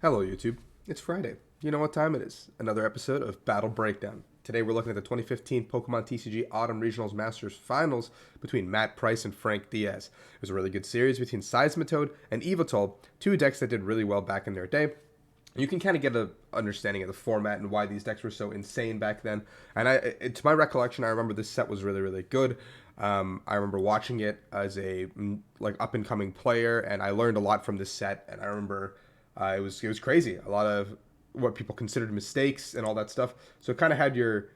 Hello, YouTube. It's Friday. You know what time it is. Another episode of Battle Breakdown. Today we're looking at the 2015 Pokemon TCG Autumn Regionals Masters Finals between Matt Price and Frank Diaz. It was a really good series between Seismitoad and Yveltal, two decks that did really well back in their day. You can kind of get an understanding of the format and why these decks were so insane back then. And to my recollection, I remember this set was really, really good. I remember watching it as a up and coming player, and I learned a lot from this set. And I remember it was crazy. A lot of what people considered mistakes and all that stuff. So it kind of had your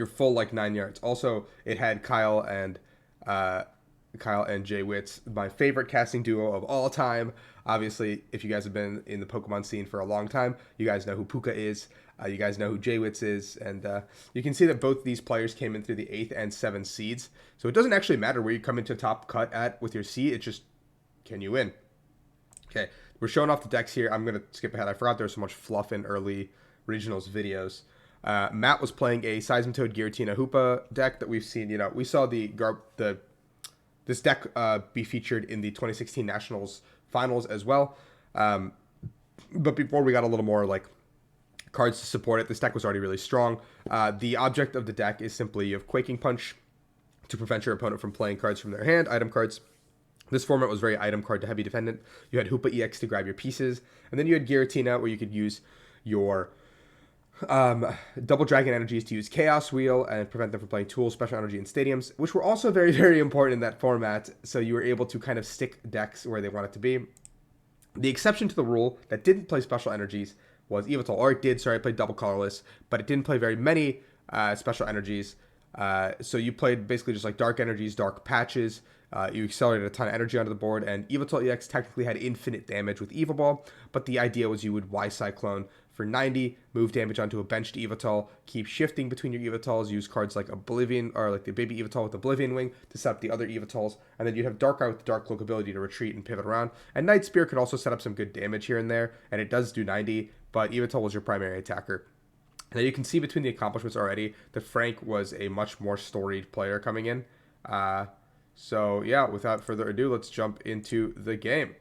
full like 9 yards. Also, it had Kyle and Jay Witz, my favorite casting duo of all time. Obviously, if you guys have been in the Pokemon scene for a long time, you guys know who Puka is. You guys know who Jay Witz is, and you can see that both these players came in through the 8th and 7th seeds. So it doesn't actually matter where you come into top cut at with your seed. It's just, can you win? Okay, we're showing off the decks here. I'm going to skip ahead. I forgot there was so much fluff in early regionals videos. Matt was playing a Seismitoad Giratina Hoopa deck that we've seen. We saw this deck be featured in the 2016 Nationals Finals as well. But before we got a little more like cards to support it, this deck was already really strong. The object of the deck is simply you have Quaking Punch to prevent your opponent from playing cards from their hand, item cards. This format was very item card to heavy dependent. You had Hoopa EX to grab your pieces, and then you had Giratina where you could use your double dragon energies to use Chaos Wheel and prevent them from playing tools, special energy, and stadiums, which were also very, very important in that format. So you were able to kind of stick decks where they wanted to be. The exception to the rule that didn't play special energies was Yveltal, or it did. Sorry, I played double colorless, but it didn't play very many special energies. So you played basically just like dark energies, dark patches. You accelerated a ton of energy onto the board, and Yveltal EX technically had infinite damage with Evo Ball, but the idea was you would Y-Cyclone for 90, move damage onto a benched Yveltal, keep shifting between your Yveltals, use cards like Oblivion, or like the baby Yveltal with Oblivion Wing to set up the other Yveltals, and then you'd have Darkrai with the Dark Cloak ability to retreat and pivot around. And Night Spear could also set up some good damage here and there, and it does do 90, but Yveltal was your primary attacker. Now you can see between the accomplishments already that Frank was a much more storied player coming in. So yeah, without further ado, let's jump into the game.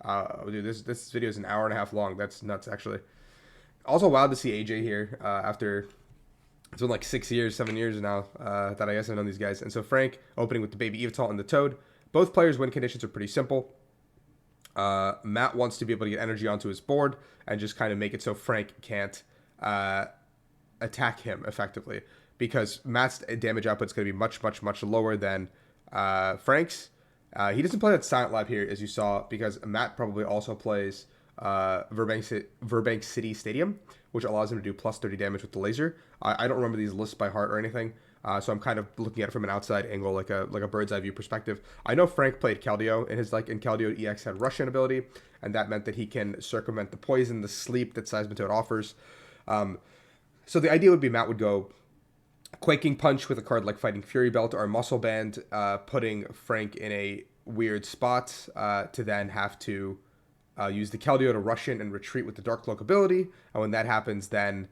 Dude, this video is an hour and a half long. That's nuts, actually. Also wild to see AJ here after it's been like 6 years, 7 years now that I guess I've known these guys. And so Frank opening with the baby Yveltal and the Toad. Both players' win conditions are pretty simple. Matt wants to be able to get energy onto his board and just kind of make it so Frank can't attack him effectively, because Matt's damage output is going to be much, much, much lower than Frank's. He doesn't play that Silent Lab here, as you saw, because Matt probably also plays Burbank City Stadium, which allows him to do plus 30 damage with the laser. I don't remember these lists by heart or anything, so I'm kind of looking at it from an outside angle, like a bird's eye view perspective. I know Frank played Keldeo in his and Keldeo EX had Russian ability, and that meant that he can circumvent the poison, the sleep that Seismitoad offers. So the idea would be Matt would go Quaking Punch with a card like Fighting Fury Belt or Muscle Band, putting Frank in a weird spot to then have to use the Keldeo to rush in and retreat with the Dark Cloak ability. And when that happens, then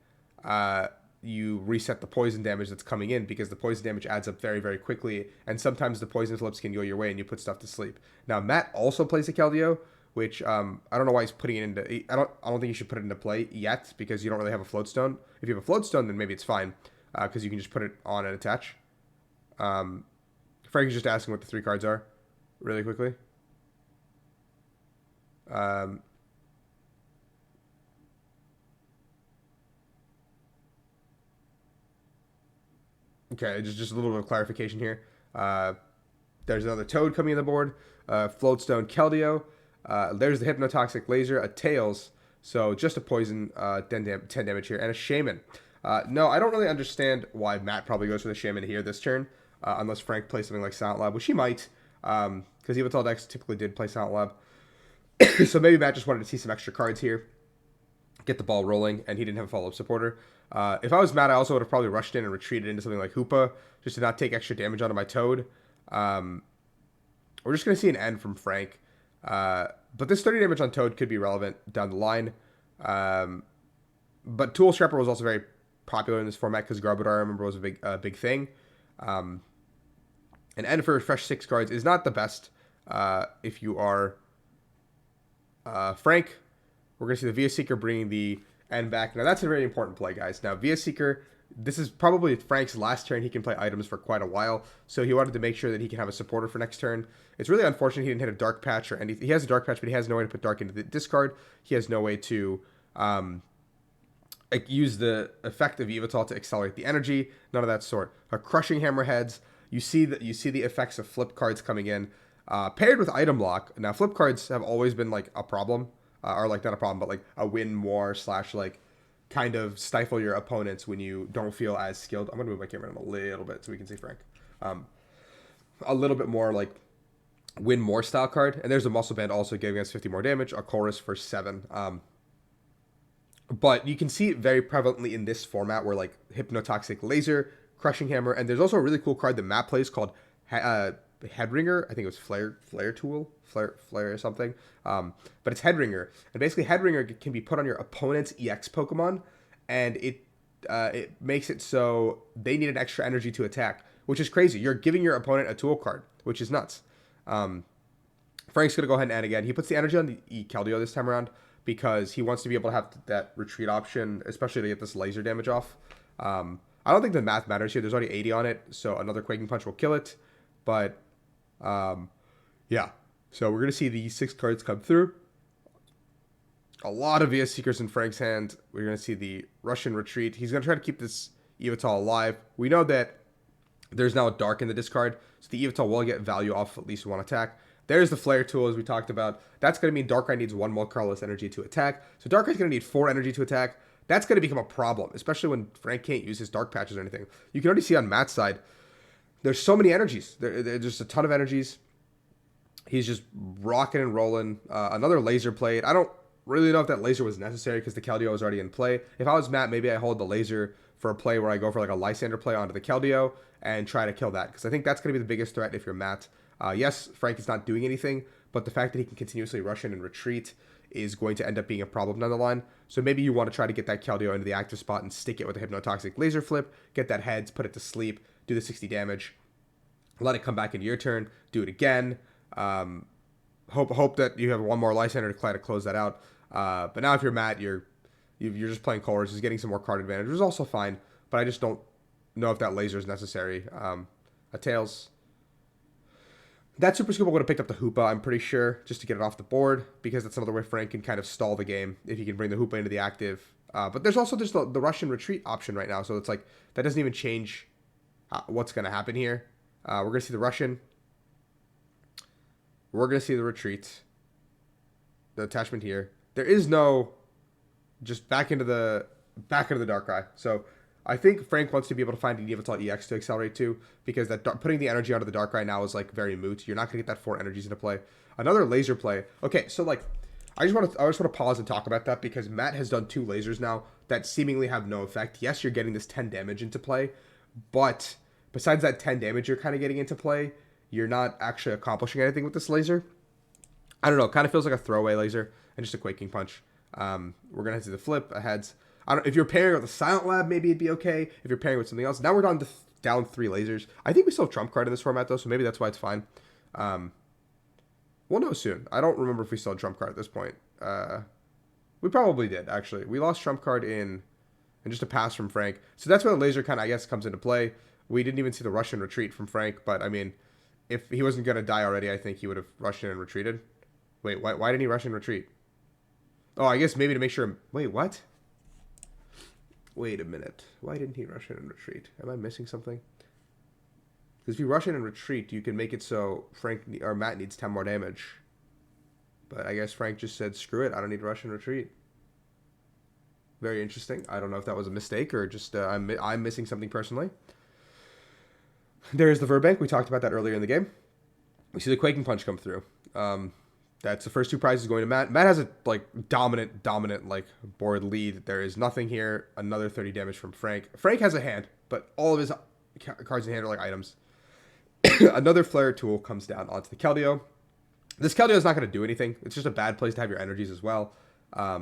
you reset the poison damage that's coming in, because the poison damage adds up very, very quickly. And sometimes the poison flips can go your way and you put stuff to sleep. Now, Matt also plays the Keldeo, which I don't know why he's putting it into. I don't think you should put it into play yet, because you don't really have a float stone. If you have a float stone, then maybe it's fine, because you can just put it on and attach. Frank is just asking what the 3 cards are, really quickly. Okay, just a little bit of clarification here. There's another Toad coming in the board, Floatstone Keldeo. There's the Hypnotoxic Laser, a Tails, so just a poison, 10 damage here, and a Shaman. No, I don't really understand why Matt probably goes for the Shaman here this turn, unless Frank plays something like Silent Lab, which he might, because Yveltal decks typically did play Silent Lab. So maybe Matt just wanted to see some extra cards here, get the ball rolling, and he didn't have a follow-up supporter. If I was Matt, I also would have probably rushed in and retreated into something like Hoopa, just to not take extra damage onto my Toad. We're just going to see an end from Frank. But this 30 damage on Toad could be relevant down the line. But Tool Scrapper was also very popular in this format, because Garbodor, I remember, was a big thing. An end for fresh 6 cards is not the best if you are Frank. We're going to see the Via Seeker bringing the end back. Now, that's a very important play, guys. Now, Via Seeker, this is probably Frank's last turn. He can play items for quite a while, so he wanted to make sure that he can have a supporter for next turn. It's really unfortunate he didn't hit a Dark Patch or anything. He has a Dark Patch, but he has no way to put Dark into the discard. He has no way to use the effect of Yveltal to accelerate the energy. None of that sort. Crushing Hammerheads. You see the effects of flip cards coming in, paired with item lock. Now, flip cards have always been like a problem, or like not a problem, but like a win more / like kind of stifle your opponents when you don't feel as skilled. I'm gonna move my camera in a little bit so we can see Frank. A little bit more like win more style card. And there's a Muscle Band also giving us 50 more damage. A Chorus for 7. But you can see it very prevalently in this format where like Hypnotoxic Laser, Crushing Hammer, and there's also a really cool card that Matt plays called Headringer. I think it was Flare Tool, Flare or something. But it's Headringer, and basically Headringer can be put on your opponent's EX Pokemon, and it makes it so they need an extra energy to attack, which is crazy. You're giving your opponent a tool card, which is nuts. Frank's gonna go ahead and add again. He puts the energy on the Keldeo this time around because he wants to be able to have that retreat option, especially to get this laser damage off. I don't think the math matters here. There's already 80 on it, so another Quaking Punch will kill it. But, yeah. So we're going to see these 6 cards come through. A lot of Via Seekers in Frank's hand. We're going to see the Russian Retreat. He's going to try to keep this Yveltal alive. We know that there's now a Dark in the discard, so the Yveltal will get value off at least one attack. There's the Flare Tool, as we talked about. That's going to mean Darkrai needs 1 more colorless energy to attack. So Darkrai's going to need 4 energy to attack. That's going to become a problem, especially when Frank can't use his Dark Patches or anything. You can already see on Matt's side, there's so many energies. There's just a ton of energies. He's just rocking and rolling. Another Laser played. I don't really know if that Laser was necessary because the Keldeo was already in play. If I was Matt, maybe I hold the Laser for a play where I go for like a Lysander play onto the Keldeo and try to kill that, because I think that's going to be the biggest threat if you're Matt. Yes, Frank is not doing anything, but the fact that he can continuously rush in and retreat is going to end up being a problem down the line. So maybe you want to try to get that Keldeo into the active spot and stick it with a Hypnotoxic Laser Flip, get that heads, put it to sleep, do the 60 damage, let it come back into your turn, do it again. Hope that you have 1 more Lysander to try to close that out. But now if you're Matt, you're just playing colors. He's getting some more card advantage, which is also fine, but I just don't know if that Laser is necessary. A Tails. That Super Scoop would have picked up the Hoopa, I'm pretty sure, just to get it off the board, because that's another way Frank can kind of stall the game if he can bring the Hoopa into the active. But there's also just the Russian Retreat option right now, so it's like that doesn't even change what's going to happen here. We're going to see the Russian. We're going to see the Retreat. The attachment here. There is no just back into the Darkrai. So I think Frank wants to be able to find an Yveltal EX to accelerate to, because that putting the energy onto the Darkrai now is like very moot. You're not going to get that 4 energies into play. Another Laser play. Okay, so like I just want to pause and talk about that, because Matt has done 2 lasers now that seemingly have no effect. Yes, you're getting this 10 damage into play, but besides that 10 damage you're kind of getting into play, you're not actually accomplishing anything with this laser. I don't know. It kind of feels like a throwaway laser and just a Quaking Punch. We're going to do the flip, a heads. If you're pairing with the Silent Lab, maybe it'd be okay. If you're pairing with something else. Now we're down 3 lasers. I think we still have Trump card in this format, though, so maybe that's why it's fine. We'll know soon. I don't remember if we still had Trump card at this point. We probably did, actually. We lost Trump card in just a pass from Frank. So that's where the laser kind of, I guess, comes into play. We didn't even see the Russian retreat from Frank, but, I mean, if he wasn't going to die already, I think he would have rushed in and retreated. Wait, why didn't he rush and retreat? Oh, I guess maybe to make sure... Wait, what? Wait a minute. Why didn't he rush in and retreat? Am I missing something? Because if you rush in and retreat, you can make it so Frank or Matt needs 10 more damage. But I guess Frank just said, screw it, I don't need to rush and retreat. Very interesting. I don't know if that was a mistake or just I'm missing something personally. There's the Verbank. We talked about that earlier in the game. We see the Quaking Punch come through. That's the first 2 prizes going to Matt. Matt has a dominant like board lead. There is nothing here. Another 30 damage from Frank. Frank has a hand, but all of his cards in hand are like items. Another Flare Tool comes down onto the Keldeo. This Keldeo is not going to do anything. It's just a bad place to have your energies as well. A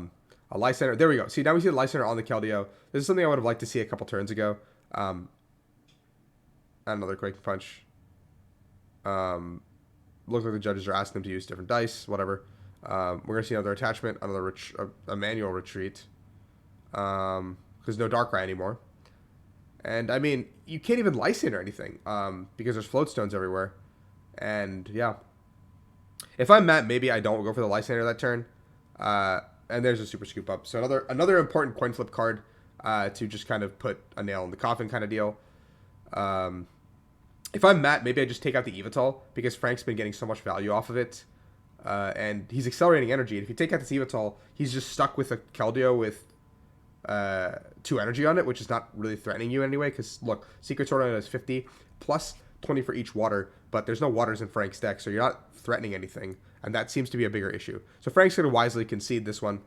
Lysander. There we go. See, now we see the Lysander on the Keldeo. This is something I would have liked to see a couple turns ago. Another Quaking Punch. Looks like the judges are asking him to use different dice, whatever. We're going to see another attachment, another a manual retreat. Because no Darkrai anymore. And, I mean, you can't even Lysine or anything because there's Floatstones everywhere. And, yeah. If I'm Matt, maybe I don't go for the Lysander that turn. And there's a Super Scoop Up. So another important coin flip card to just kind of put a nail in the coffin kind of deal. If I'm Matt, maybe I just take out the Yveltal because Frank's been getting so much value off of it. And he's accelerating energy. And if you take out this Yveltal, he's just stuck with a Keldeo with 2 energy on it, which is not really threatening you anyway. Because, look, Secret Sword on it is 50 plus 20 for each water. But there's no waters in Frank's deck, so you're not threatening anything. And that seems to be a bigger issue. So Frank's going to wisely concede this one.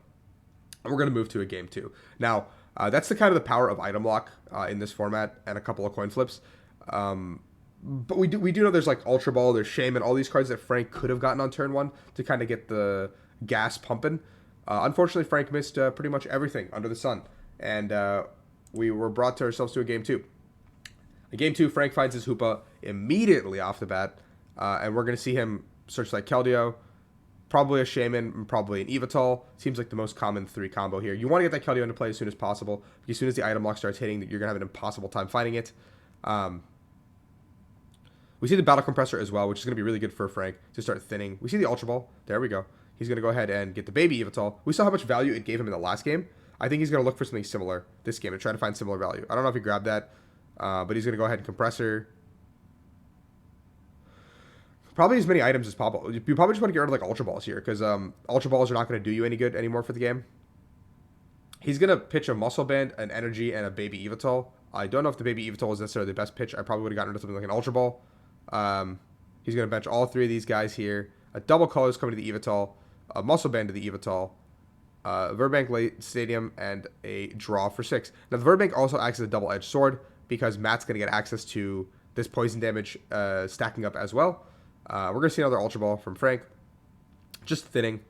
And we're going to move to a game 2. Now, that's the kind of the power of item lock in this format and a couple of coin flips. But we do know there's like Ultra Ball, there's Shaman, all these cards that Frank could have gotten on turn 1 to kind of get the gas pumping. Unfortunately, Frank missed pretty much everything under the sun. And we were brought to ourselves to a game 2. In game 2, Frank finds his Hoopa immediately off the bat. And we're going to see him search like Keldeo, probably a Shaman, and probably an Yveltal. Seems like the most common 3 combo here. You want to get that Keldeo into play as soon as possible. As soon as the item lock starts hitting, you're going to have an impossible time finding it. We see the Battle Compressor as well, which is going to be really good for Frank to start thinning. We see the Ultra Ball. There we go. He's going to go ahead and get the baby Yveltal. We saw how much value it gave him in the last game. I think he's going to look for something similar this game and try to find similar value. I don't know if he grabbed that, but he's going to go ahead and Compressor. Probably as many items as possible. You probably just want to get rid of like Ultra Balls here because Ultra Balls are not going to do you any good anymore for the game. He's going to pitch a Muscle Band, an Energy, and a baby Yveltal. I don't know if the baby Yveltal is necessarily the best pitch. I probably would have gotten rid of something like an Ultra Ball. He's going to bench all 3 of these guys here. A double colors coming to the Yveltal, a Muscle Band to the Yveltal, Verbank Late Stadium, and a draw for 6. Now, the Verbank also acts as a double-edged sword because Matt's going to get access to this poison damage stacking up as well. We're going to see another Ultra Ball from Frank. Just thinning.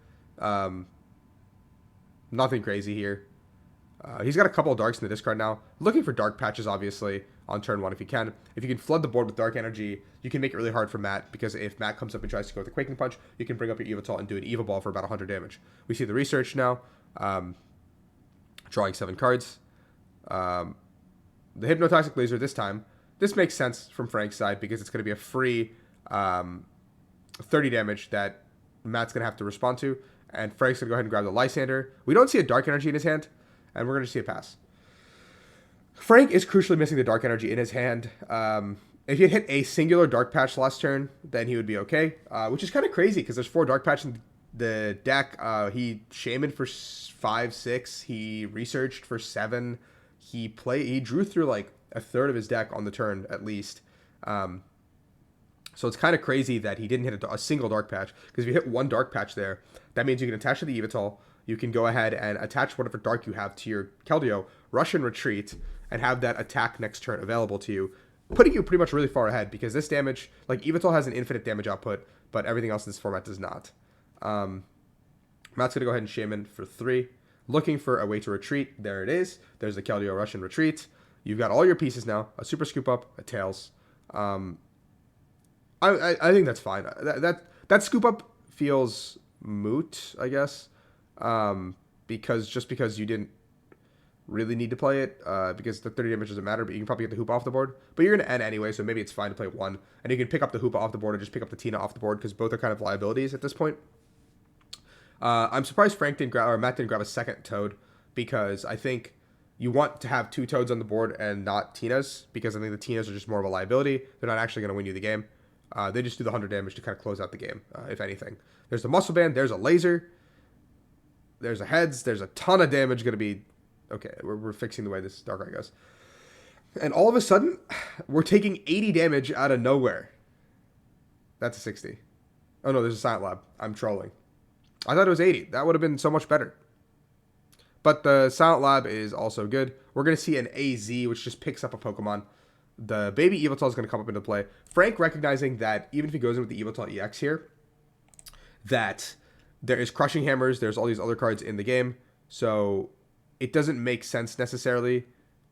Nothing crazy here. He's got a couple of darks in the discard now. Looking for dark patches, obviously, on turn 1 if you can. If you can flood the board with dark energy, you can make it really hard for Matt, because if Matt comes up and tries to go with a Quaking Punch, you can bring up your Yveltal and do an Evil Ball for about 100 damage. We see the research now. Drawing 7 cards. The Hypnotoxic Laser this time. This makes sense from Frank's side, because it's going to be a free 30 damage that Matt's going to have to respond to. And Frank's going to go ahead and grab the Lysander. We don't see a dark energy in his hand, and we're going to see a pass. Frank is crucially missing the dark energy in his hand. If he had hit a singular dark patch last turn, then he would be okay. Which is kind of crazy because there's 4 dark patches in the deck. He shamaned for 5, 6. He researched for 7. He drew through like a third of his deck on the turn at least. So it's kind of crazy that he didn't hit a single dark patch, because if you hit 1 dark patch there, that means you can attach to the Yveltal. You can go ahead and attach whatever dark you have to your Keldeo, rush and retreat, and have that attack next turn available to you, putting you pretty much really far ahead, because this damage, like Yveltal has an infinite damage output, but everything else in this format does not. Matt's going to go ahead and Shaman for 3. Looking for a way to retreat. There it is. There's the Keldeo rush and retreat. You've got all your pieces now. A Super Scoop Up, a Tails. I think that's fine. That Scoop Up feels moot, I guess. Because you didn't really need to play it, because the 30 damage doesn't matter, but you can probably get the Hoopa off the board. But you're going to end anyway, so maybe it's fine to play 1. And you can pick up the Hoopa off the board and just pick up the Tina off the board, because both are kind of liabilities at this point. I'm surprised Matt didn't grab a second Toad, because I think you want to have 2 Toads on the board and not Tinas, because I think the Tinas are just more of a liability. They're not actually going to win you the game. They just do the 100 damage to kind of close out the game, if anything. There's the Muscle Band, there's a Laser, there's a Heads, there's a ton of damage going to be... Okay, we're fixing the way this Darkrai goes. And all of a sudden, we're taking 80 damage out of nowhere. That's a 60. Oh no, there's a Silent Lab. I'm trolling. I thought it was 80. That would have been so much better. But the Silent Lab is also good. We're going to see an AZ, which just picks up a Pokemon. The baby Yveltal is going to come up into play. Frank recognizing that even if he goes in with the Yveltal EX here, that there is Crushing Hammers, there's all these other cards in the game. So it doesn't make sense necessarily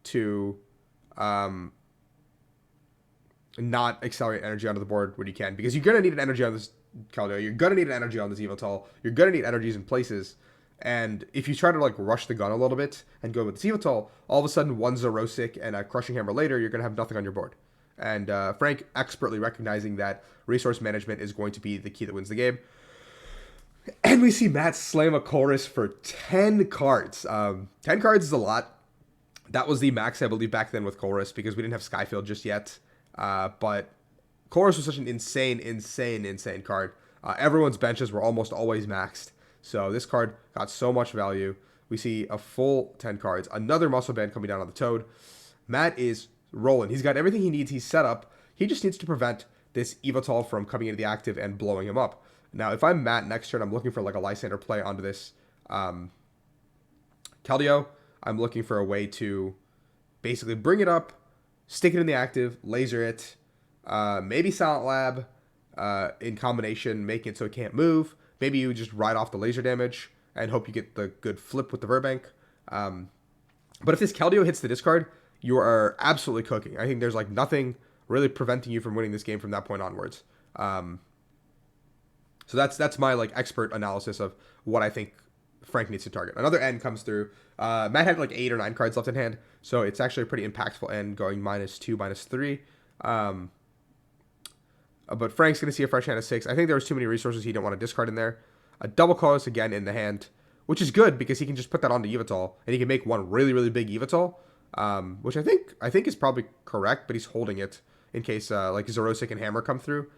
to not accelerate energy onto the board when you can, because you're going to need an energy on this Keldeo, you're going to need an energy on this Yveltal. You're going to need energies in places. And if you try to like rush the gun a little bit and go with this Yveltal, all of a sudden one Zerosic and a Crushing Hammer later, you're going to have nothing on your board. And Frank expertly recognizing that resource management is going to be the key that wins the game. And we see Matt slam a Chorus for 10 cards. 10 cards is a lot. That was the max, I believe, back then with Chorus because we didn't have Skyfield just yet. But Chorus was such an insane card. Everyone's benches were almost always maxed. So this card got so much value. We see a full 10 cards. Another Muscle Band coming down on the Toad. Matt is rolling. He's got everything he needs. He's set up. He just needs to prevent this Yveltal from coming into the active and blowing him up. Now, if I'm Matt next turn, I'm looking for like a Lysander play onto this Keldeo. I'm looking for a way to basically bring it up, stick it in the active, laser it, maybe Silent Lab in combination, making it so it can't move. Maybe you just ride off the laser damage and hope you get the good flip with the Verbank. But if this Keldeo hits the discard, you are absolutely cooking. I think there's like nothing really preventing you from winning this game from that point onwards. So that's my like expert analysis of what I think Frank needs to target. Another end comes through. Matt had like 8 or 9 cards left in hand, so it's actually a pretty impactful end going -2, -3. But Frank's going to see a fresh hand of 6. I think there was too many resources he didn't want to discard in there. A double Colossus again in the hand, which is good because he can just put that onto Yveltal, and he can make one really big Yveltal, which I think is probably correct, but he's holding it in case like Zerosic and Hammer come through.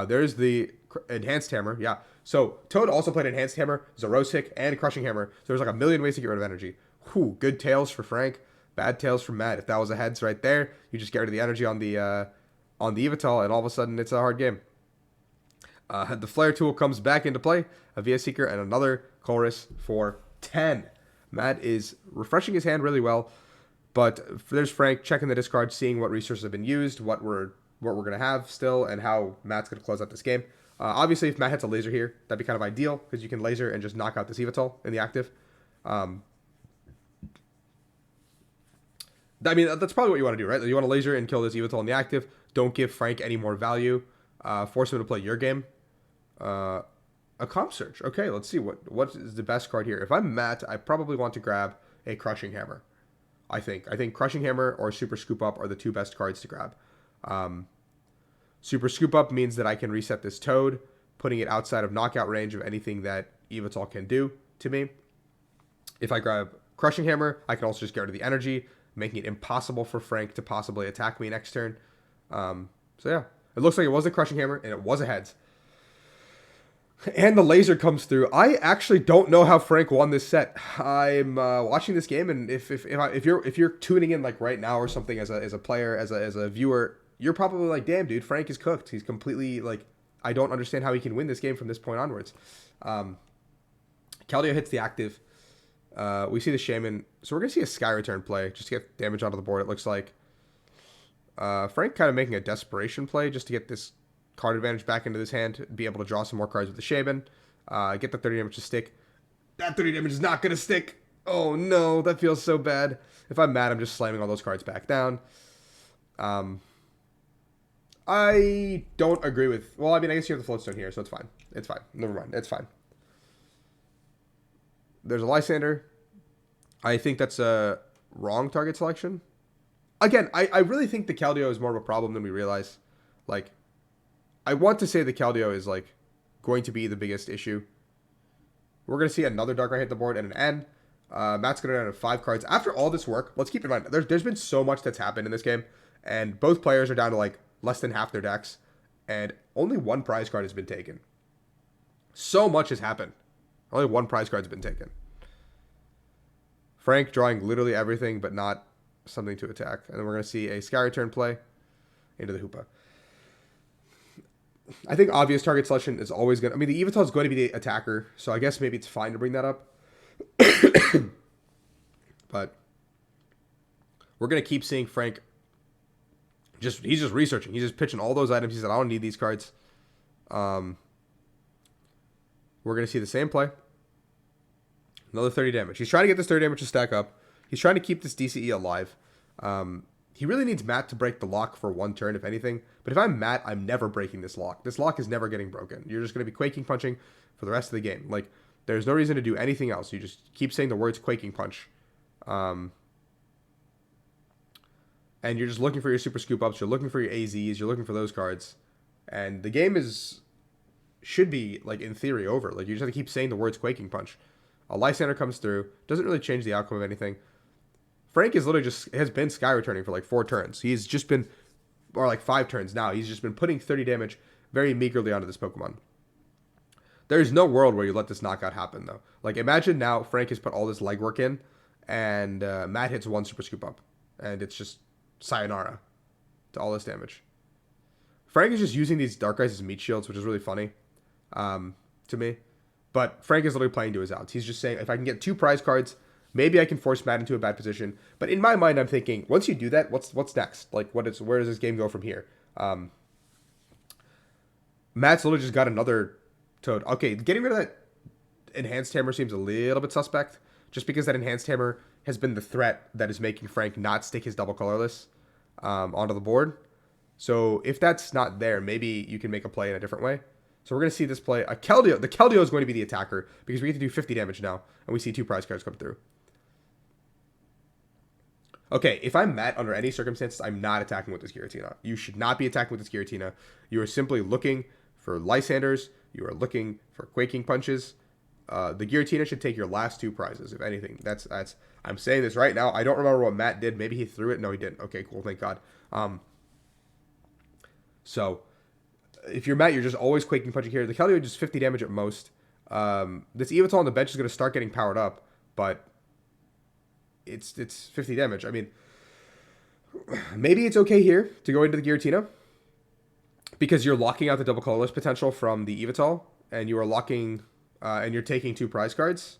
There's the Enhanced Hammer, yeah. So Toad also played Enhanced Hammer, Zerosic, and Crushing Hammer. So there's like a million ways to get rid of energy. Whew, good tails for Frank, bad tails for Matt. If that was a heads right there, you just get rid of the energy on the Yveltal, and all of a sudden it's a hard game. The Flare tool comes back into play, a VS Seeker, and another Chorus for 10. Matt is refreshing his hand really well, but there's Frank checking the discard, seeing what resources have been used, what we're going to have still, and how Matt's going to close out this game. Obviously, if Matt hits a laser here, that'd be kind of ideal, because you can laser and just knock out this Yveltal in the active. I mean, that's probably what you want to do, right? You want to laser and kill this Yveltal in the active. Don't give Frank any more value. Force him to play your game. A Comp Search. Okay, let's see. What is the best card here? If I'm Matt, I probably want to grab a Crushing Hammer. I think Crushing Hammer or Super Scoop Up are the 2 best cards to grab. Super Scoop Up means that I can reset this Toad, putting it outside of knockout range of anything that Yveltal can do to me. If I grab Crushing Hammer, I can also just get rid of the energy, making it impossible for Frank to possibly attack me next turn. So yeah, it looks like it was a Crushing Hammer, and it was a heads. And the laser comes through. I actually don't know how Frank won this set. I'm watching this game, and if you're tuning in like right now or something as a player, as a viewer, you're probably like, damn, dude, Frank is cooked. He's completely like, I don't understand how he can win this game from this point onwards. Keldeo hits the active. We see the Shaman, so we're gonna see a Sky Return play just to get damage onto the board. It looks like Frank kind of making a desperation play just to get this card advantage back into his hand, be able to draw some more cards with the Shaman, get the 30 damage to stick. That 30 damage is not going to stick. Oh no, that feels so bad. If I'm mad, I'm just slamming all those cards back down. I don't agree with, well, I mean, I guess you have the Floatstone here, so it's fine. It's fine. Never mind. It's fine. There's a Lysander. I think that's a wrong target selection. Again, I really think the Keldeo is more of a problem than we realize. Like, I want to say the Keldeo is, like, going to be the biggest issue. We're going to see another Darkrai hit the board and an N. Matt's going to have 5 cards. After all this work, let's keep in mind, there's been so much that's happened in this game, and both players are down to, like, less than half their decks, and only 1 prize card has been taken. So much has happened. Only 1 prize card's been taken. Frank drawing literally everything, but not something to attack. And then we're going to see a Sky Return play into the Hoopa. I think obvious target selection is always going to... I mean, the Yveltal is going to be the attacker, so I guess maybe it's fine to bring that up. But we're going to keep seeing Frank... He's just researching. He's just pitching all those items. He said, I don't need these cards. We're going to see the same play. Another 30 damage. He's trying to get this 30 damage to stack up. He's trying to keep this DCE alive. He really needs Matt to break the lock for one turn, if anything. But if I'm Matt, I'm never breaking this lock. This lock is never getting broken. You're just going to be Quaking Punching for the rest of the game. Like, there's no reason to do anything else. You just keep saying the words Quaking Punch. And you're just looking for your Super Scoop Ups. You're looking for your AZs. You're looking for those cards. And the game should be, like, in theory, over. Like, you just have to keep saying the words Quaking Punch. A Lysander comes through. Doesn't really change the outcome of anything. Frank is literally has been sky returning for like 4 turns. He's just been, or like 5 turns now. He's just been putting 30 damage very meagerly onto this Pokemon. There's no world where you let this knockout happen, though. Like, imagine now Frank has put all this legwork in, and Matt hits 1 Super Scoop Up. And it's just sayonara to all this damage. Frank is just using these Darkrais as meat shields, which is really funny to me. But Frank is literally playing to his outs. He's just saying, if I can get 2 prize cards, maybe I can force Matt into a bad position. But in my mind, I'm thinking, once you do that, what's next? Like, where does this game go from here? Matt's literally just got another Toad. Okay, getting rid of that Enhanced Hammer seems a little bit suspect, just because that Enhanced Hammer has been the threat that is making Frank not stick his double colorless onto the board. So if that's not there, maybe you can make a play in a different way. So we're going to see this play. A Keldeo. The Keldeo is going to be the attacker, because we get to do 50 damage now, and we see 2 prize cards come through. Okay, if I'm Matt, under any circumstances, I'm not attacking with this Giratina. You should not be attacking with this Giratina. You are simply looking for Lysanders. You are looking for Quaking Punches. The Giratina should take your last 2 prizes, if anything. That's. I'm saying this right now. I don't remember what Matt did. Maybe he threw it. No, he didn't. Okay, cool. Thank God. So, if you're Matt, you're just always Quaking Punching here. The Keldeo just 50 damage at most. This Yveltal on the bench is going to start getting powered up, but it's 50 damage. I mean, maybe it's okay here to go into the Giratina, because you're locking out the double colorless potential from the Yveltal, and you are locking, and you're taking 2 prize cards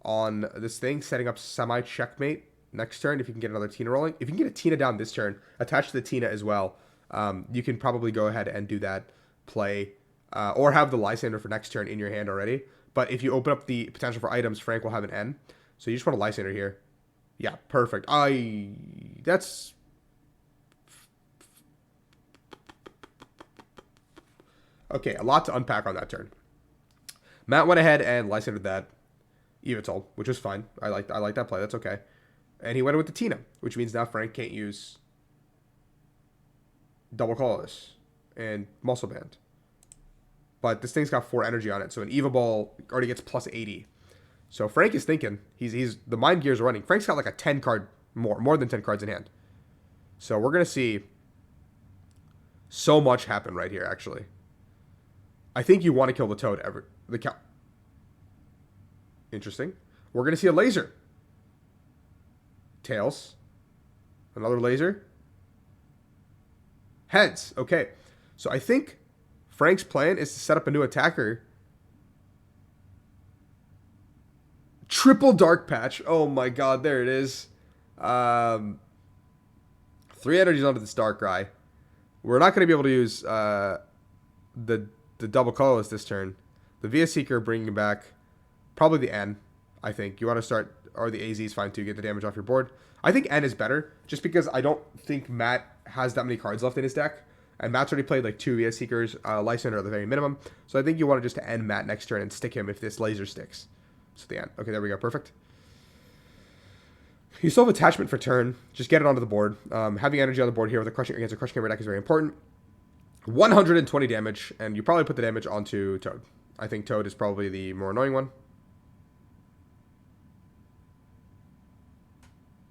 on this thing, setting up semi-checkmate next turn if you can get another Tina rolling. If you can get a Tina down this turn, attach to the Tina as well, you can probably go ahead and do that play, or have the Lysander for next turn in your hand already. But if you open up the potential for items, Frank will have an N. So you just want a Lysander here. Yeah, perfect. That's... Okay, a lot to unpack on that turn. Matt went ahead and Lysandered that Yveltal, which was fine. I like that play. That's okay. And he went in with the Tina, which means now Frank can't use double colorless and muscle band. But this thing's got 4 energy on it, so an Eva Ball already gets plus 80. So Frank is thinking, he's the mind gears are running. Frank's got like a 10 card more than 10 cards in hand. So we're gonna see so much happen right here. Actually, I think you want to kill the Toad Interesting. We're gonna see a laser. Tails. Another laser. Heads. Okay. So I think Frank's plan is to set up a new attacker. Triple Dark Patch. Oh my god, there it is. 3 energies onto this Darkrai. We're not going to be able to use the double colorless this turn. The Via Seeker bringing back probably the N, I think. You want to start, or the AZ is fine too, get the damage off your board. I think N is better, just because I don't think Matt has that many cards left in his deck. And Matt's already played like 2 Via Seekers, Lysander at the very minimum. So I think you want to just end Matt next turn and stick him if this laser sticks. So the end. Okay, there we go. Perfect. You still have attachment for turn. Just get it onto the board. Having energy on the board here with against a Crushing Hammer deck is very important. 120 damage, and you probably put the damage onto Toad. I think Toad is probably the more annoying one.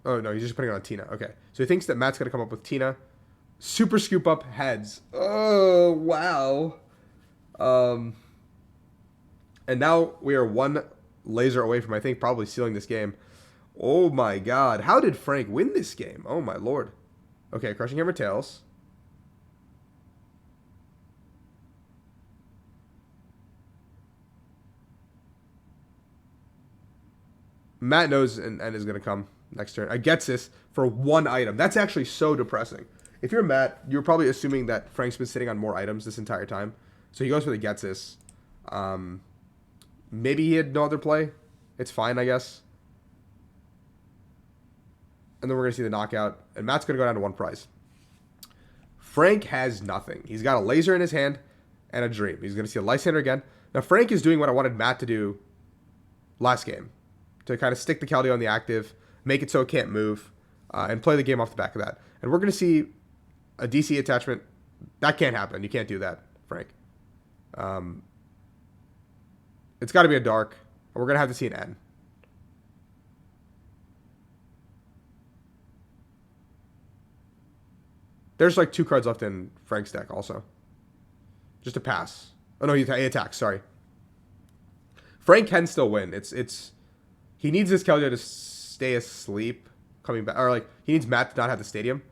Oh, no, he's just putting it on Tina. Okay. So he thinks that Matt's going to come up with Tina. Super Scoop Up Heads. Oh, wow. And now we are 1 laser away from, I think, probably sealing this game. Oh my god. How did Frank win this game? Oh my lord. Okay, Crushing Hammer Tails. Matt knows and is going to come next turn. I gets this for 1 item. That's actually so depressing. If you're Matt, you're probably assuming that Frank's been sitting on more items this entire time. So he goes for the gets this. Maybe he had no other play. It's fine, I guess. And then we're going to see the knockout. And Matt's going to go down to 1 prize. Frank has nothing. He's got a laser in his hand and a dream. He's going to see a Lysander again. Now, Frank is doing what I wanted Matt to do last game. To kind of stick the Keldeo on the active, make it so it can't move, and play the game off the back of that. And we're going to see a DC attachment. That can't happen. You can't do that, Frank. It's got to be a dark. We're going to have to see an N. There's like 2 cards left in Frank's deck also. Just a pass. Oh no, he attacks, sorry. Frank can still win. He needs this Keldeo to stay asleep coming back. Or like, he needs Matt to not have the stadium.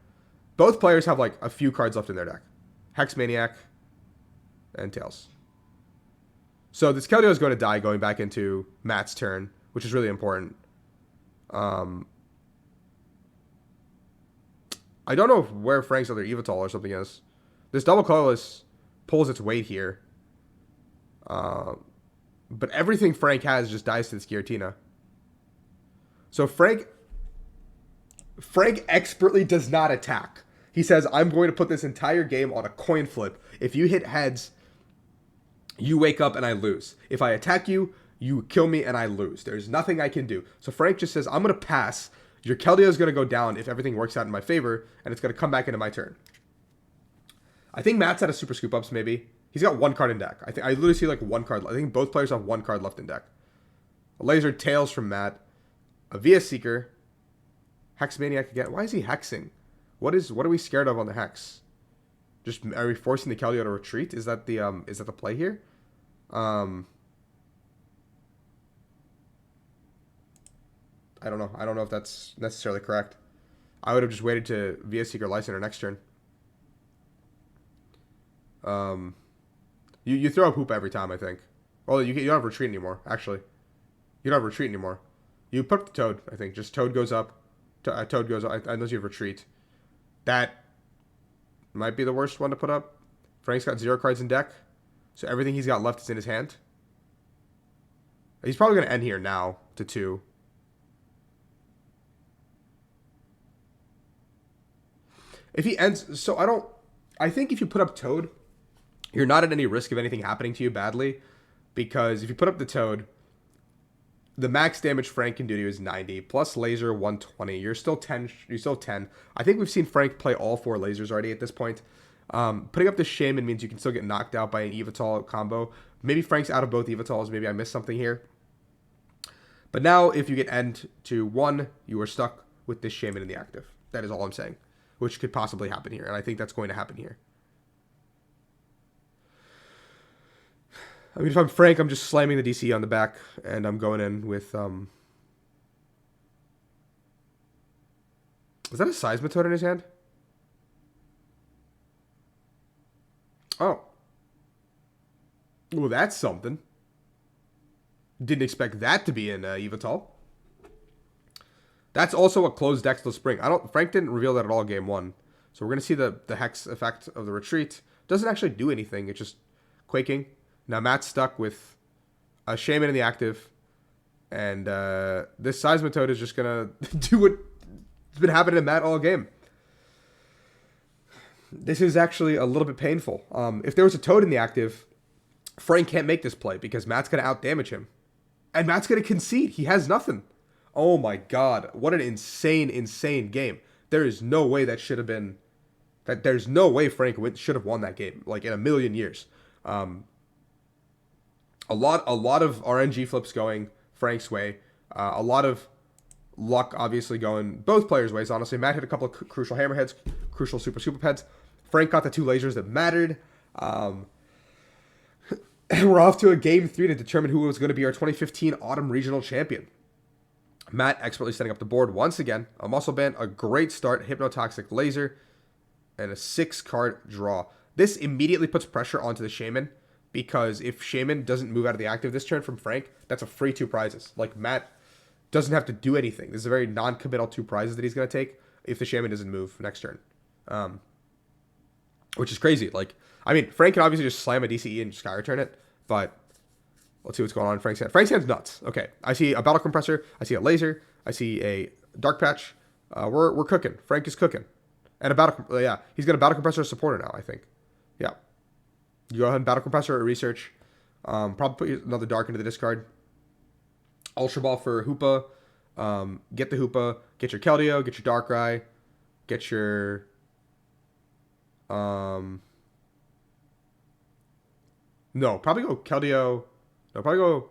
Both players have like a few cards left in their deck. Hex Maniac and Tails. So this Keldeo is going to die going back into Matt's turn, which is really important. I don't know where Frank's other Yveltal or something is. This double colorless pulls its weight here. But everything Frank has just dies to this Giratina. So Frank expertly does not attack. He says, I'm going to put this entire game on a coin flip. If you hit heads, you wake up and I lose. If I attack you, you kill me and I lose. There's nothing I can do. So Frank just says, I'm going to pass. Your Keldeo is going to go down if everything works out in my favor, and it's going to come back into my turn. I think Matt's out of super scoop ups, maybe. He's got 1 card in deck. I literally see like 1 card. I think both players have 1 card left in deck. A laser Tails from Matt. A Via Seeker. Hex Maniac again. Why is he hexing? What are we scared of on the hex? Just are we forcing the Keldeo to retreat? Is that the play here? I don't know. I don't know if that's necessarily correct. I would have just waited to Via Seeker Lysander next turn. You throw a Hoop every time, I think. Well, you don't have retreat anymore, actually. You don't have retreat anymore. You put up the Toad, I think. Just Toad goes up. Toad goes up, unless you have retreat. That might be the worst one to put up. Frank's got 0 cards in deck, so everything he's got left is in his hand. He's probably going to end here now to 2. If he ends... So I think if you put up Toad, you're not at any risk of anything happening to you badly. Because if you put up the Toad, the max damage Frank can do to you is 90. Plus laser, 120. You're still 10. I think we've seen Frank play all 4 lasers already at this point. Putting up the Shaman means you can still get knocked out by an Yveltal combo. Maybe Frank's out of both Yveltals. Maybe I missed something here. But now, if you get end to 1, you are stuck with this Shaman in the active. That is all I'm saying. Which could possibly happen here. And I think that's going to happen here. I mean, if I'm Frank, I'm just slamming the DC on the back. And I'm going in with... Is that a Seismitoad in his hand? Oh. Well, that's something. Didn't expect that to be in Yveltal. That's also a closed Dexless Spring. Frank didn't reveal that at all game 1. So we're going to see the Hex effect of the retreat. Doesn't actually do anything. It's just quaking. Now Matt's stuck with a Shaman in the active. And this Seismitoad is just going to do what's been happening to Matt all game. This is actually a little bit painful. If there was a Toad in the active, Frank can't make this play because Matt's going to outdamage him. And Matt's going to concede. He has nothing. Oh my god. What an insane, insane game. There is no way that should have been... There's no way Frank should have won that game. Like, in a million years. A lot of RNG flips going Frank's way. A lot of luck, obviously, going both players' ways, honestly. Matt hit a couple of crucial hammerheads, crucial super heads. Frank got the 2 lasers that mattered. And we're off to a game 3 to determine who was going to be our 2015 Autumn Regional Champion. Matt expertly setting up the board once again. A Muscle Band, a great start, Hypnotoxic Laser, and a 6-card draw. This immediately puts pressure onto the Shaman, because if Shaman doesn't move out of the active this turn from Frank, that's a free 2 prizes. Like, Matt doesn't have to do anything. This is a very non-committal 2 prizes that he's going to take if the Shaman doesn't move next turn. Which is crazy. Like, I mean, Frank can obviously just slam a DCE and Sky Return it, but let's see what's going on in Frank's hand. Frank's hand's nuts. Okay, I see a Battle Compressor, I see a Laser, I see a Dark Patch, We're cooking. Frank is cooking. And a battle, yeah, he's got a battle compressor supporter now, I think. Yeah. You go ahead and battle compressor or research. Probably put another dark into the discard. Ultra Ball for Hoopa. Get the Hoopa. Get your Keldeo. Get your Darkrai. Get your... No, probably go Keldeo. No, probably go...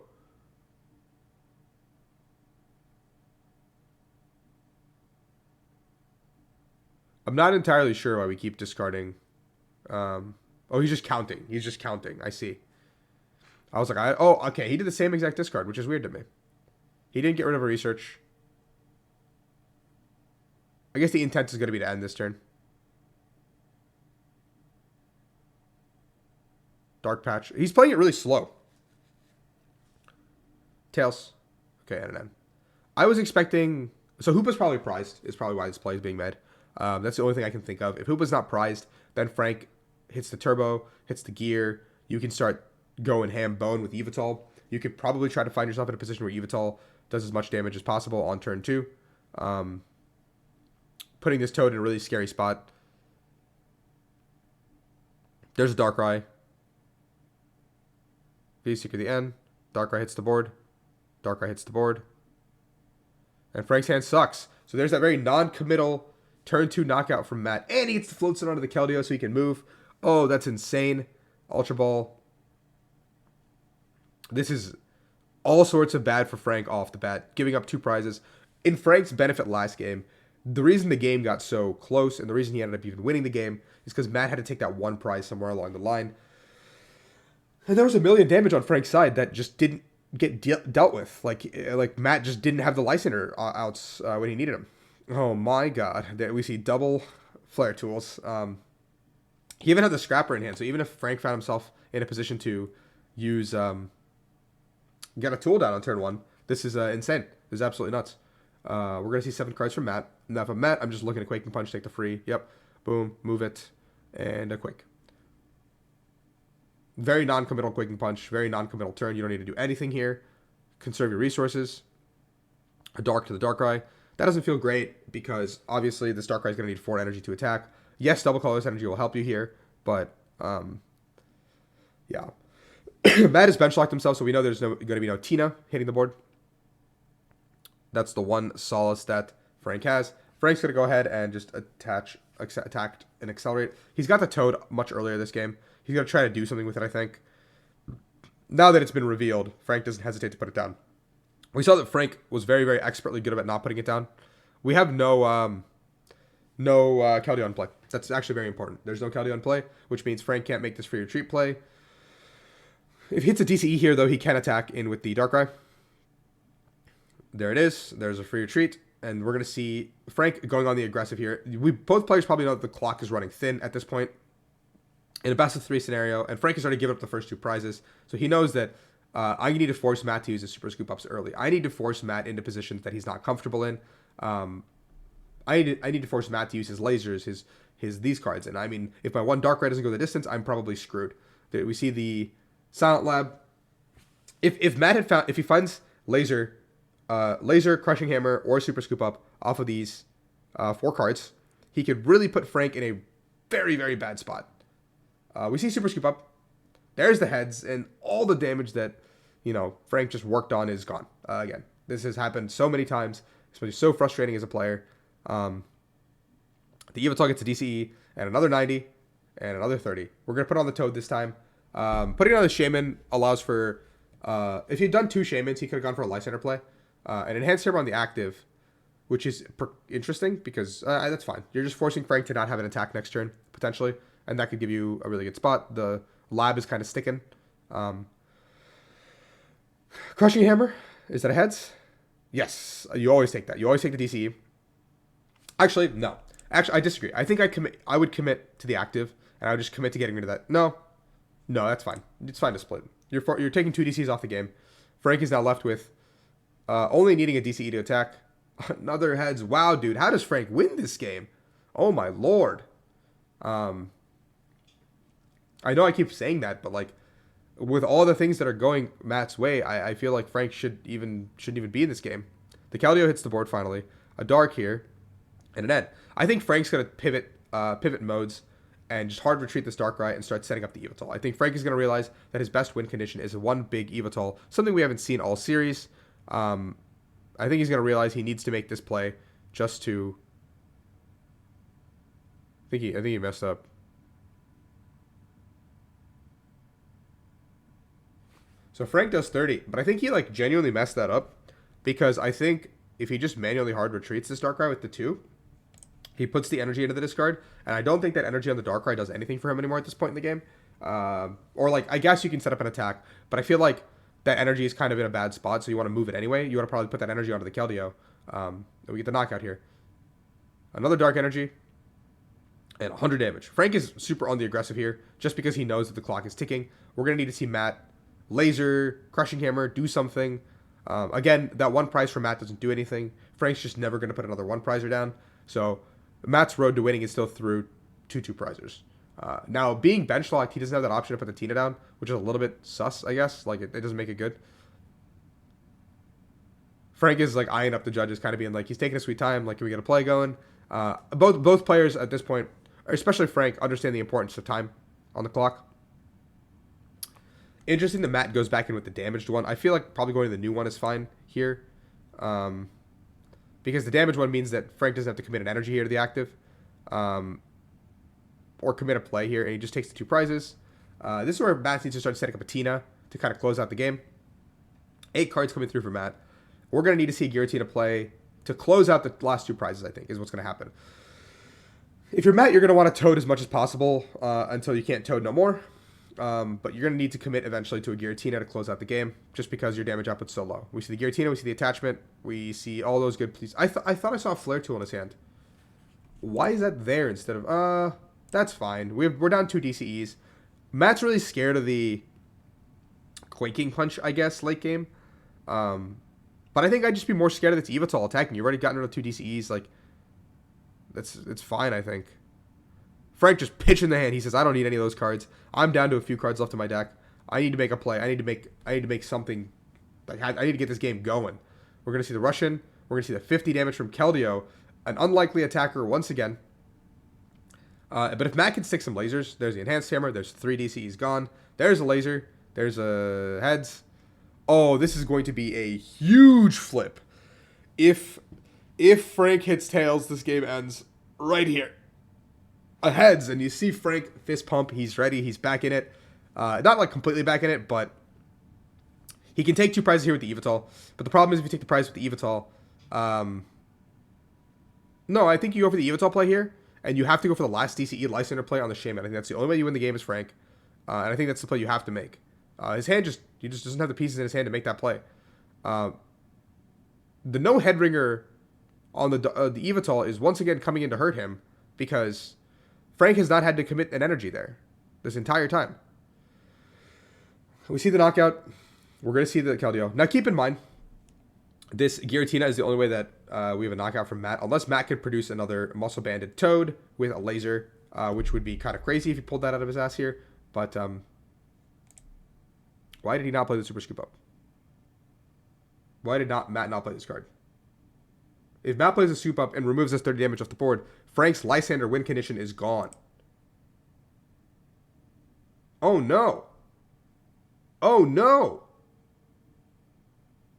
I'm not entirely sure why we keep discarding. Oh, he's just counting. He's just counting. I see. I was like, oh, okay. He did the same exact discard, which is weird to me. He didn't get rid of a research. I guess the intent is going to be to end this turn. Dark Patch. He's playing it really slow. Tails. Okay, and an N. I was expecting... So Hoopa's probably prized. Is probably why this play is being made. That's the only thing I can think of. If Hoopa's not prized, then Frank hits the turbo, hits the gear. You can start going ham bone with Yveltal. You could probably try to find yourself in a position where Yveltal does as much damage as possible on turn 2. Putting this Toad in a really scary spot. There's a Darkrai. V-Seeker the N. Darkrai hits the board. Darkrai hits the board. And Frank's hand sucks. So there's that very non-committal turn 2 knockout from Matt. And he gets to float it onto the Keldeo so he can move. Oh, that's insane. Ultra Ball. This is all sorts of bad for Frank off the bat. Giving up 2 prizes. In Frank's benefit last game, the reason the game got so close and the reason he ended up even winning the game is because Matt had to take that 1 prize somewhere along the line. And there was a million damage on Frank's side that just didn't get dealt with. Like Matt just didn't have the Lysander outs when he needed him. Oh my god. We see double Flare Tools. He even had the Scrapper in hand, so even if Frank found himself in a position to use... get a tool down on turn 1, this is insane. This is absolutely nuts. We're going to see 7 cards from Matt. Now if I'm Matt, I'm just looking at Quaking Punch, take the free. Yep. Boom. Move it. And a Quake. Very non-committal Quaking Punch. Very non-committal turn. You don't need to do anything here. Conserve your resources. A Dark to the Darkrai. That doesn't feel great because obviously this Darkrai is going to need 4 energy to attack. Yes, double colorless energy will help you here, but yeah. Matt has bench locked himself, so we know there's going to be no Tina hitting the board. That's the one solace that Frank has. Frank's going to go ahead and just attack and accelerate. He's got the Toad much earlier this game. He's going to try to do something with it, I think. Now that it's been revealed, Frank doesn't hesitate to put it down. We saw that Frank was very, very expertly good about not putting it down. We have no Keldeo in play. That's actually very important. There's no Keldeo in play, which means Frank can't make this free retreat play. If he hits a DCE here, though, he can attack in with the Darkrai. There it is. There's a free retreat. And we're going to see Frank going on the aggressive here. Both players probably know that the clock is running thin at this point. In a best-of-3 scenario, and Frank has already given up the first 2 prizes, so he knows that I need to force Matt to use his Super Scoop-Ups early. I need to force Matt into positions that he's not comfortable in. I need to force Matt to use his lasers, these cards. And I mean, if my one Darkrai doesn't go the distance, I'm probably screwed. We see the Silent Lab. If Matt had found, if he finds laser, Crushing Hammer, or Super Scoop Up off of these 4 cards, he could really put Frank in a very, very bad spot. We see Super Scoop Up. There's the heads, and all the damage that, Frank just worked on is gone. Again, this has happened so many times. It's so frustrating as a player. The Yveltal gets a DCE, and another 90, and another 30. We're going to put on the Toad this time. Putting on the Shaman allows for... if he'd done 2 Shamans, he could have gone for a Lysander play. An Enhanced Hammer on the active, which is interesting, because that's fine. You're just forcing Frank to not have an attack next turn, potentially. And that could give you a really good spot. The Lab is kind of sticking. Crushing Hammer. Is that a heads? Yes. You always take that. You always take the DCE. Actually, no. Actually, I disagree. I think I would commit to the active, and I would just commit to getting rid of that. No, that's fine. It's fine to split. You're taking 2 DCs off the game. Frank is now left with only needing a DCE to attack. Another heads. Wow, dude. How does Frank win this game? Oh, my lord. I know I keep saying that, but with all the things that are going Matt's way, I feel like Frank shouldn't even be in this game. The Keldeo hits the board finally. A Dark here. and an end. I think Frank's going to pivot modes and just hard retreat this Darkrai and start setting up the Yveltal. I think Frank is going to realize that his best win condition is one big Yveltal, something we haven't seen all series. I think he's going to realize he needs to make this play just to... I think he messed up. So Frank does 30, but I think he like genuinely messed that up because I think if he just manually hard retreats this Darkrai with the 2, he puts the energy into the discard, and I don't think that energy on the Darkrai does anything for him anymore at this point in the game. Or like, I guess you can set up an attack, but I feel like that energy is kind of in a bad spot, so you want to move it anyway. You want to probably put that energy onto the Keldeo. We get the knockout here. Another Dark Energy. And 100 damage. Frank is super on the aggressive here, just because he knows that the clock is ticking. We're going to need to see Matt laser, crushing hammer, do something. Again, that one prize for Matt doesn't do anything. Frank's just never going to put another one prizer down. So Matt's road to winning is still through 2 prizers. Now, being bench locked, he doesn't have that option to put the Tina down, which is a little bit sus, I guess. Like, it doesn't make it good. Frank is, like, eyeing up the judges, kind of being like, he's taking a sweet time. Like, can we get a play going? Both players at this point, especially Frank, understand the importance of time on the clock. Interesting that Matt goes back in with the damaged one. I feel like probably going to the new one is fine here. Because the damaged one means that Frank doesn't have to commit an energy here to the active. Or commit a play here, and he just takes the 2 prizes. This is where Matt needs to start setting up a Tina to kind of close out the game. 8 cards coming through for Matt. We're going to need to see a Giratina play to close out the last 2 prizes, I think, is what's going to happen. If you're Matt, you're going to want to toad as much as possible until you can't toad no more. But you're going to need to commit eventually to a Giratina to close out the game, just because your damage output's so low. We see the Giratina, we see the attachment, we see all those good please. I thought I saw a Flare Tool in his hand. Why is that there instead of... That's fine. We're down 2 DCEs. Matt's really scared of the Quaking Punch, I guess, late game. But I think I'd just be more scared of this Yveltal attacking. You've already gotten rid of 2 DCEs. Like, it's fine, I think. Frank just pitching the hand. He says, I don't need any of those cards. I'm down to a few cards left in my deck. I need to make a play. I need to make something. Like, I need to get this game going. We're going to see the Russian. We're going to see the 50 damage from Keldeo. An unlikely attacker once again. But if Matt can stick some lasers, there's the Enhanced Hammer. There's 3 DCEs gone. There's a laser. There's a heads. Oh, this is going to be a huge flip. If Frank hits tails, this game ends right here. A heads, and you see Frank fist pump. He's ready. He's back in it. Not like completely back in it, but he can take 2 prizes here with the Yveltal. But the problem is if you take the prize with the Yveltal, no, I think you go for the Yveltal play here, and you have to go for the last DCE Lysander play on the Shaman. I think that's the only way you win the game is Frank, and I think that's the play you have to make. His hand he just doesn't have the pieces in his hand to make that play. The no headringer on the Yveltal is once again coming in to hurt him because Frank has not had to commit an energy there this entire time. We see the knockout. We're going to see the Keldeo. Now keep in mind, this Giratina is the only way that we have a knockout from Matt, unless Matt could produce another Muscle Banded Toad with a laser, which would be kind of crazy if he pulled that out of his ass here. But why did he not play the Super Scoop Up? Why did Matt not play this card? If Matt plays a Scoop Up and removes this 30 damage off the board, Frank's Lysander win condition is gone. Oh no. Oh no.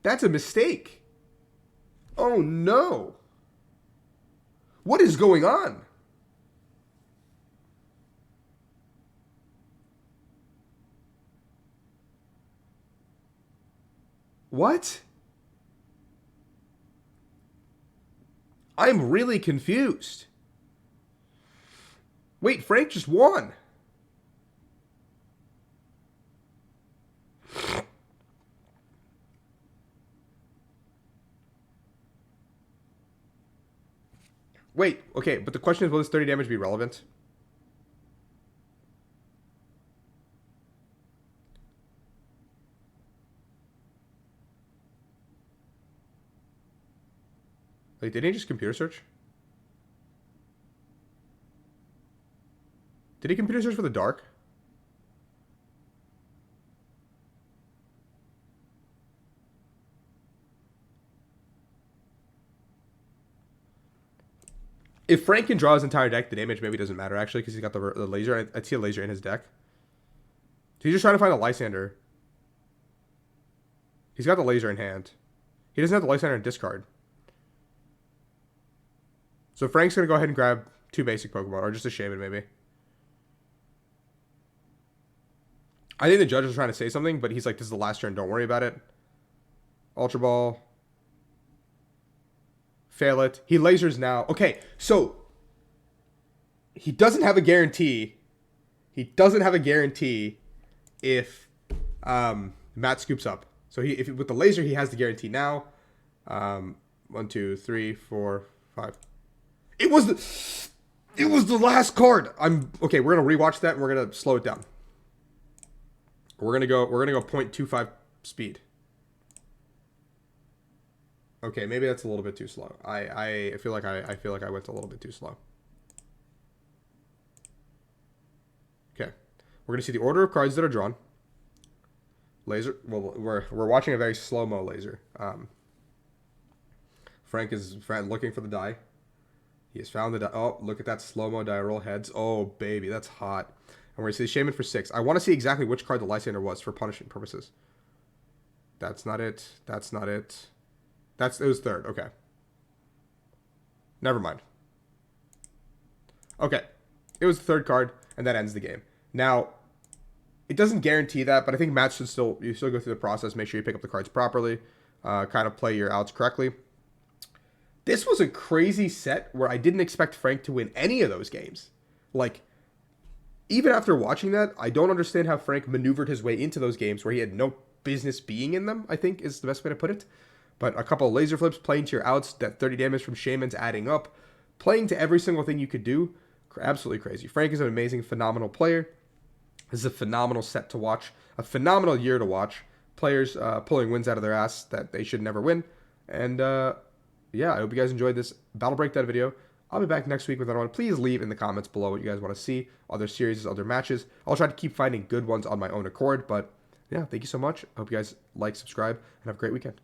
That's a mistake. Oh no. What is going on? What? I'm really confused. Wait, Frank just won. Wait, okay, but the question is, will this 30 damage be relevant? Like, did he just computer search? Did he computer search for the dark? If Frank can draw his entire deck, the damage maybe doesn't matter, actually, because he's got the laser. I see a laser in his deck. So he's just trying to find a Lysander. He's got the laser in hand. He doesn't have the Lysander in discard. So Frank's going to go ahead and grab 2 basic Pokemon, or just a Shaman, maybe. I think the judge is trying to say something, but he's like, this is the last turn, don't worry about it. Ultra Ball. Fail it. He lasers now. Okay, so he doesn't have a guarantee. He doesn't have a guarantee if Matt scoops up. So if with the laser, he has the guarantee now. 1, 2, 3, 4, 5. It was the last card. Okay. We're gonna rewatch that and we're gonna slow it down. We're gonna go 0.25 speed. Okay, maybe that's a little bit too slow. I feel like I went a little bit too slow. Okay, we're gonna see the order of cards that are drawn. Laser. Well, we're watching a very slow-mo laser. Frank is looking for the die. He has found the die. Oh, look at that slow-mo die roll heads. Oh, baby, that's hot. And we're going to see the Shaman for 6. I want to see exactly which card the Lysander was for punishment purposes. That's not it. That's not it. It was 3rd. Okay. Never mind. Okay. It was the 3rd card, and that ends the game. Now, it doesn't guarantee that, but I think Matt should still go through the process, make sure you pick up the cards properly, kind of play your outs correctly. This was a crazy set where I didn't expect Frank to win any of those games. Like, even after watching that, I don't understand how Frank maneuvered his way into those games where he had no business being in them, I think is the best way to put it. But a couple of laser flips, playing to your outs, that 30 damage from Shaman's adding up, playing to every single thing you could do, absolutely crazy. Frank is an amazing, phenomenal player. This is a phenomenal set to watch, a phenomenal year to watch. Players pulling wins out of their ass that they should never win. And yeah, I hope you guys enjoyed this Battle Breakdown video. I'll be back next week with another one. Please leave in the comments below what you guys want to see, other series, other matches. I'll try to keep finding good ones on my own accord. But yeah, thank you so much. I hope you guys like, subscribe, and have a great weekend.